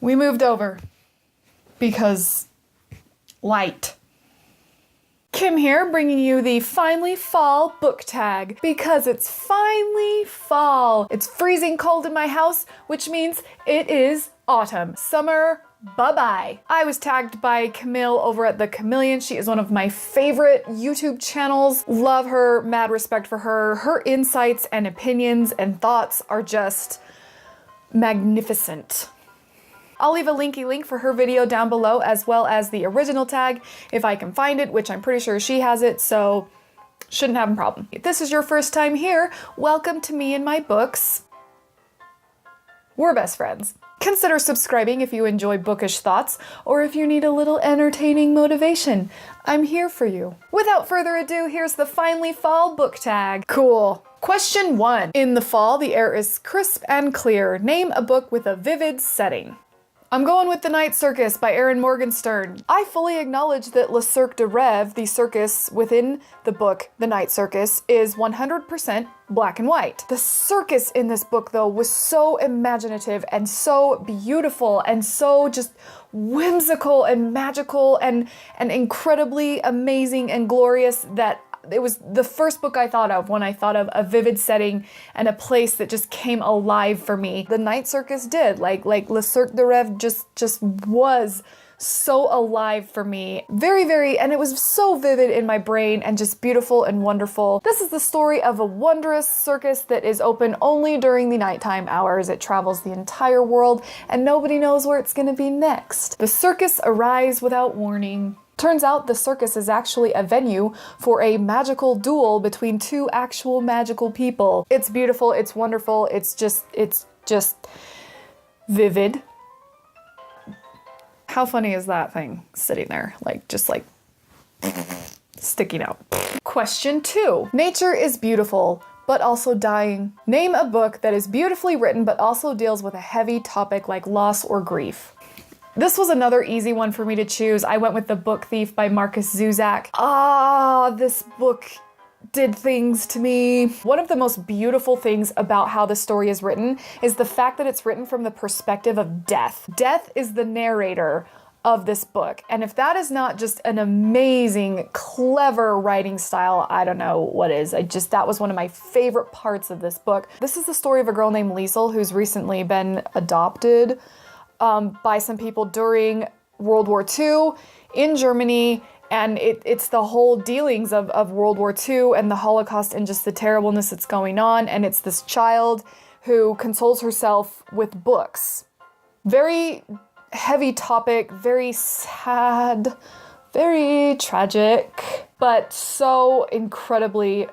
We moved over because light. Kim here, bringing you the Finally Fall book tag because it's finally fall. It's freezing cold in my house, which means it is autumn. Summer, bye-bye. I was tagged by Camille over at The Chameleon. She is one of my favorite YouTube channels. Love her, mad respect for her. Her insights and opinions and thoughts are just magnificent. I'll leave a linky link for her video down below, as well as the original tag if I can find it, which I'm pretty sure she has it, so shouldn't have a problem. If this is your first time here, welcome to me and my books. We're best friends. Consider subscribing if you enjoy bookish thoughts, or if you need a little entertaining motivation. I'm here for you. Without further ado, here's the Finally Fall book tag. Cool. Question 1. In the fall, the air is crisp and clear. Name a book with a vivid setting. I'm going with The Night Circus by Erin Morgenstern. I fully acknowledge that Le Cirque de Rêve, the circus within the book The Night Circus, is 100% black and white. The circus in this book, though, was so imaginative and so beautiful and so just whimsical and magical and incredibly amazing and glorious that it was the first book I thought of when I thought of a vivid setting and a place that just came alive for me. The Night Circus did, like Le Cirque de Rêve just was so alive for me. Very, and it was so vivid in my brain and just beautiful and wonderful. This is the story of a wondrous circus that is open only during the nighttime hours. It travels the entire world and nobody knows where it's gonna be next. The circus arrives without warning. Turns out the circus is actually a venue for a magical duel between two actual magical people. It's beautiful, it's wonderful, it's just vivid. How funny is that thing sitting there? Just sticking out. Question 2. Nature is beautiful, but also dying. Name a book that is beautifully written, but also deals with a heavy topic like loss or grief. This was another easy one for me to choose. I went with The Book Thief by Markus Zusak. This book did things to me. One of the most beautiful things about how the story is written is the fact that it's written from the perspective of death. Death is the narrator of this book. And if that is not just an amazing, clever writing style, I don't know what is. That was one of my favorite parts of this book. This is the story of a girl named Liesel who's recently been adopted by some people during World War II in Germany, and it's the whole dealings of World War II and the Holocaust and just the terribleness that's going on, and it's this child who consoles herself with books. Very heavy topic, very sad, very tragic, but so incredibly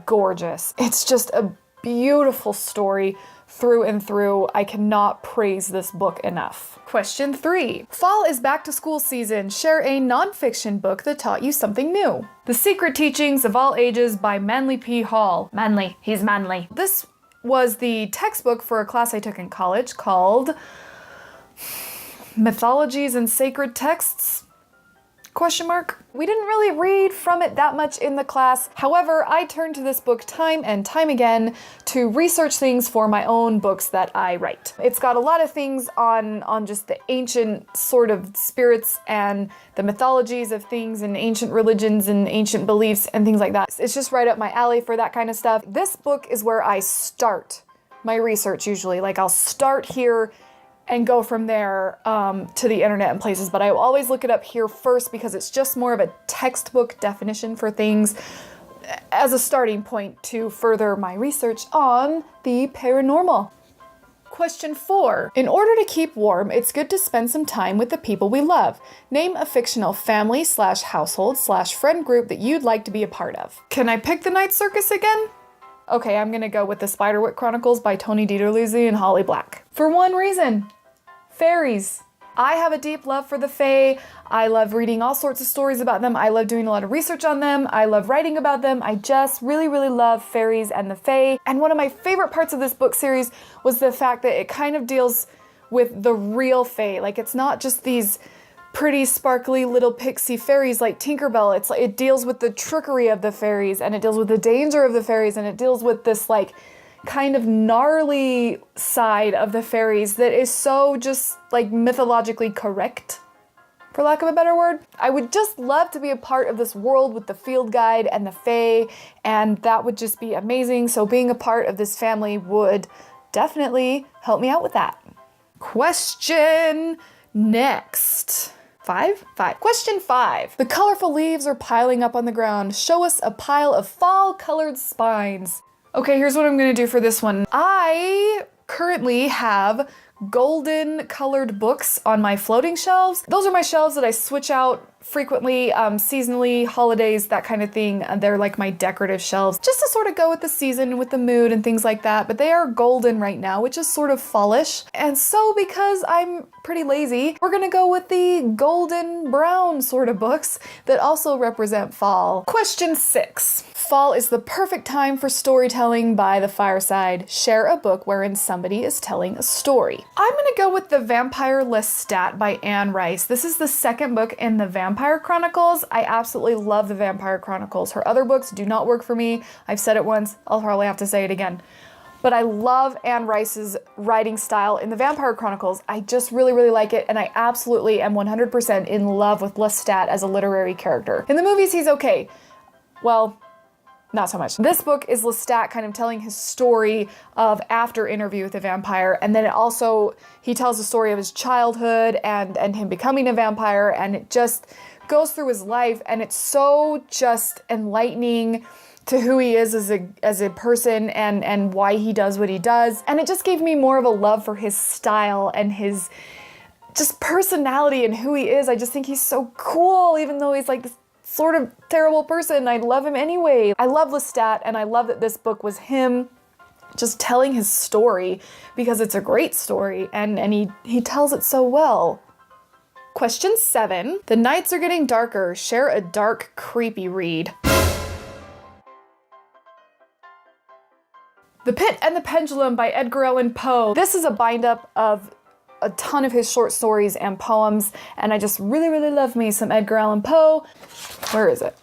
gorgeous. It's just a beautiful story through and through. I cannot praise this book enough. Question 3. Fall is back to school season. Share a nonfiction book that taught you something new. The Secret Teachings of All Ages by Manly P. Hall. Manly, he's manly. This was the textbook for a class I took in college called Mythologies and Sacred Texts? ? We didn't really read from it that much in the class. However, I turned to this book time and time again to research things for my own books that I write. It's got a lot of things on just the ancient sort of spirits and the mythologies of things and ancient religions and ancient beliefs and things like that. It's just right up my alley for that kind of stuff. This book is where I start my research usually. I'll start here and go from there to the internet and places. But I always look it up here first because it's just more of a textbook definition for things as a starting point to further my research on the paranormal. Question 4. In order to keep warm, it's good to spend some time with the people we love. Name a fictional family/household/friend group that you'd like to be a part of. Can I pick The Night Circus again? Okay, I'm gonna go with The Spiderwick Chronicles by Tony Dieterluzzi and Holly Black. For one reason. Fairies. I have a deep love for the Fae. I love reading all sorts of stories about them. I love doing a lot of research on them. I love writing about them. I just really love fairies and the Fae. And one of my favorite parts of this book series was the fact that it kind of deals with the real Fae. It's not just these pretty sparkly little pixie fairies like Tinkerbell. It deals with the trickery of the fairies, and it deals with the danger of the fairies, and it deals with this kind of gnarly side of the fairies that is so just like mythologically correct, for lack of a better word. I would just love to be a part of this world with the field guide and the fae, and that would just be amazing. So being a part of this family would definitely help me out with that. Question next. Five? Question 5. The colorful leaves are piling up on the ground. Show us a pile of fall-colored spines. Okay, here's what I'm gonna do for this one. I currently have golden colored books on my floating shelves. Those are my shelves that I switch out frequently, seasonally, holidays, that kind of thing. They're like my decorative shelves, just to sort of go with the season, with the mood and things like that. But they are golden right now, which is sort of fallish. And so because I'm pretty lazy, we're gonna go with the golden brown sort of books that also represent fall. Question 6. Fall is the perfect time for storytelling by the fireside. Share a book wherein somebody is telling a story. I'm gonna go with The Vampire Lestat by Anne Rice. This is the second book in the Vampire Chronicles. I absolutely love the Vampire Chronicles. Her other books do not work for me. I've said it once, I'll probably have to say it again. But I love Anne Rice's writing style in the Vampire Chronicles. I just really, really like it, and I absolutely am 100% in love with Lestat as a literary character. In the movies, he's okay. Well, not so much. This book is Lestat kind of telling his story of after Interview with the Vampire, and then it also, he tells the story of his childhood and him becoming a vampire, and it just goes through his life, and it's so just enlightening to who he is as a person and why he does what he does. And it just gave me more of a love for his style and his just personality and who he is. I just think he's so cool, even though he's like this sort of terrible person. I love him anyway. I love Lestat, and I love that this book was him just telling his story, because it's a great story, and he tells it so well. Question 7. The nights are getting darker. Share a dark, creepy read. The Pit and the Pendulum by Edgar Allan Poe. This is a bind-up of a ton of his short stories and poems, and I just really, really love me some Edgar Allan Poe. Where is it?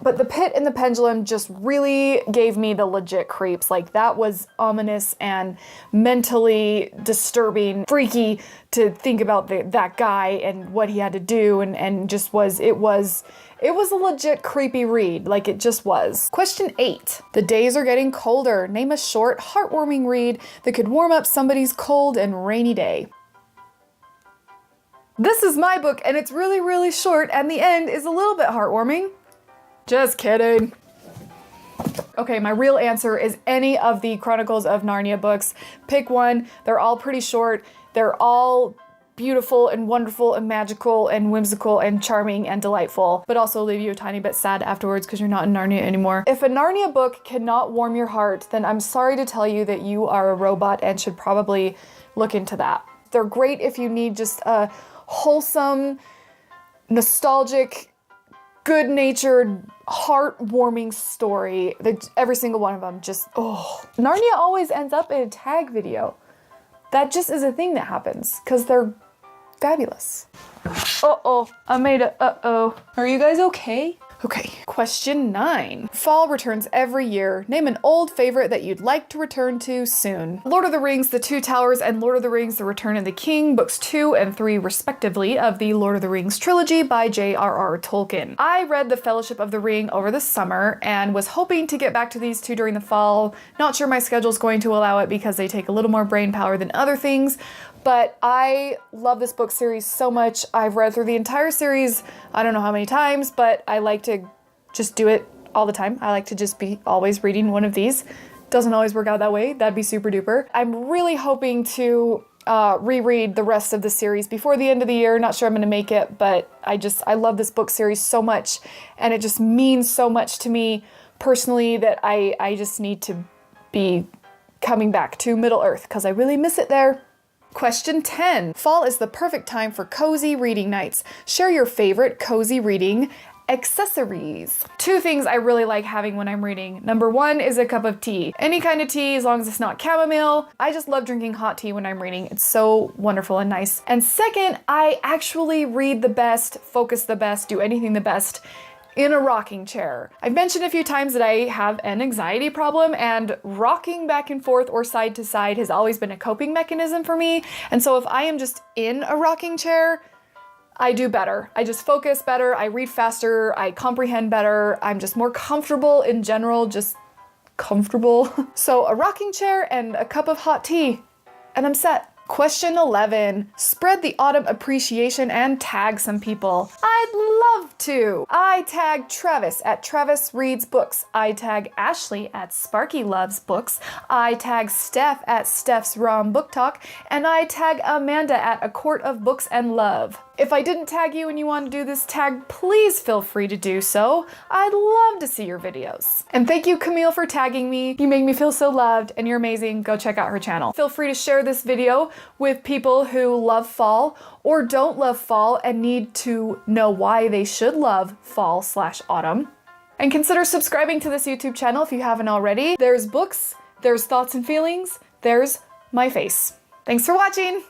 But The Pit and the Pendulum just really gave me the legit creeps. Like, that was ominous and mentally disturbing, freaky to think about that guy and what he had to do, and just was, it was a legit creepy read, like it just was. Question 8. The days are getting colder. Name a short, heartwarming read that could warm up somebody's cold and rainy day. This is my book, and it's really, really short, and the end is a little bit heartwarming. Just kidding. Okay, my real answer is any of the Chronicles of Narnia books. Pick one. They're all pretty short. They're all beautiful and wonderful and magical and whimsical and charming and delightful, but also leave you a tiny bit sad afterwards because you're not in Narnia anymore. If a Narnia book cannot warm your heart, then I'm sorry to tell you that you are a robot and should probably look into that. They're great if you need just a wholesome, nostalgic, good-natured, heartwarming story. Every single one of them just, oh. Narnia always ends up in a tag video. That just is a thing that happens, because they're fabulous. Uh-oh, I made a uh-oh. Are you guys okay? Okay, question 9. Fall returns every year. Name an old favorite that you'd like to return to soon. Lord of the Rings, The Two Towers, and Lord of the Rings, The Return of the King, books 2 and 3 respectively of the Lord of the Rings trilogy by J.R.R. Tolkien. I read The Fellowship of the Ring over the summer and was hoping to get back to these two during the fall. Not sure my schedule's going to allow it because they take a little more brain power than other things, but I love this book series so much. I've read through the entire series, I don't know how many times, but I like to just do it all the time. I like to just be always reading one of these. Doesn't always work out that way. That'd be super duper. I'm really hoping to reread the rest of the series before the end of the year. Not sure I'm gonna make it, but I love this book series so much, and it just means so much to me personally that I just need to be coming back to Middle Earth because I really miss it there. Question 10. Fall is the perfect time for cozy reading nights. Share your favorite cozy reading accessories. 2 things I really like having when I'm reading. Number 1 is a cup of tea. Any kind of tea, as long as it's not chamomile. I just love drinking hot tea when I'm reading. It's so wonderful and nice. And second, I actually read the best, focus the best, do anything the best in a rocking chair. I've mentioned a few times that I have an anxiety problem, and rocking back and forth or side to side has always been a coping mechanism for me. And so if I am just in a rocking chair, I do better. I just focus better, I read faster, I comprehend better, I'm just more comfortable in general, just comfortable. So a rocking chair and a cup of hot tea, and I'm set. Question 11. Spread the autumn appreciation and tag some people. I'd love to. I tag Travis at Travis Reads Books. I tag Ashley at Sparky Loves Books. I tag Steph at Steph's Rom Book Talk. And I tag Amanda at A Court of Books and Love. If I didn't tag you and you want to do this tag, please feel free to do so. I'd love to see your videos. And thank you, Camille, for tagging me. You make me feel so loved and you're amazing. Go check out her channel. Feel free to share this video with people who love fall or don't love fall and need to know why they should love fall/autumn. And consider subscribing to this YouTube channel if you haven't already. There's books, there's thoughts and feelings, there's my face. Thanks for watching.